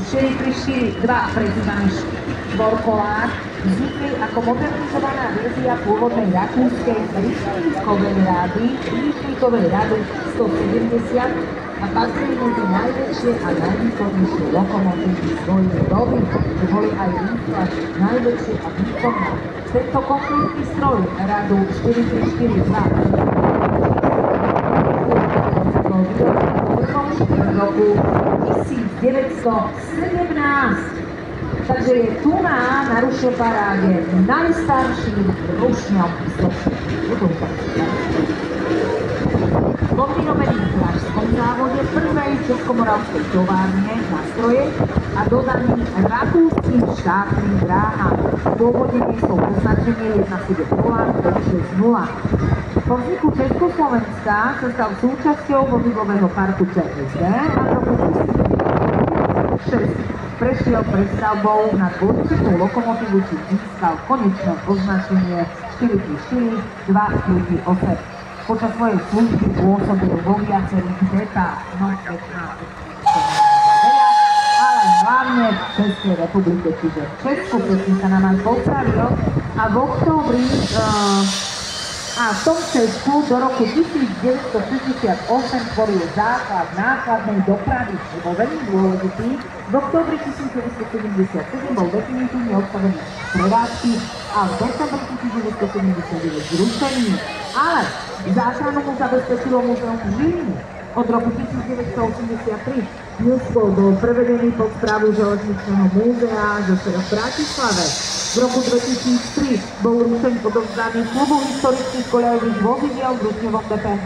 434-2 prezývaný štvorkolák vznikli ako modernizovaná verzia pôvodnej rakúskej rýchlikovej rady 170 a patrí medzi najväčšie a najvýkonnejšie lokomotívy svojej doby, kde boli aj rýchle, najväčšie a výkonné. Tento konkrétny stroj radu 434-2 v roku 1917. Takže je tu na rušnej paráde najstarší rušňom vo vyrobený v pražskom závode prvej českomoravskej továrne na stroje a dodaný rakúskym štátnym dráhám. Pôvodne sú označenie 170-560. Po vzniku Československa sa stal súčasťou vozidlového parku ČSD a v roku 2006 prešiel prestavbou na dvojčetnú lokomotívu, či získal konečné označenie 434-238. Počas svojej služby pôsobil vo viacerých depách, ale hlavne v Českej republike, čiže v Česku, keď sa nám aj popravil a v októbri a v tom Česku do roku 1968 tvoril základ nákladnej dopravy, bol veľmi dôležitý. V októbri 1977 bol definitívne odstavený prevádzky a v decembri 1979 zrušený. Ale záchranu mu zabezpečilo Múzeum Žiliny. Od roku 1983 neskôr bol prevedený pod správu železničného múzea zo v Bratislave. V roku 2003 bol rušeň odovzdaný klubu historických koľajových vozidiel v Rusňovom DPH.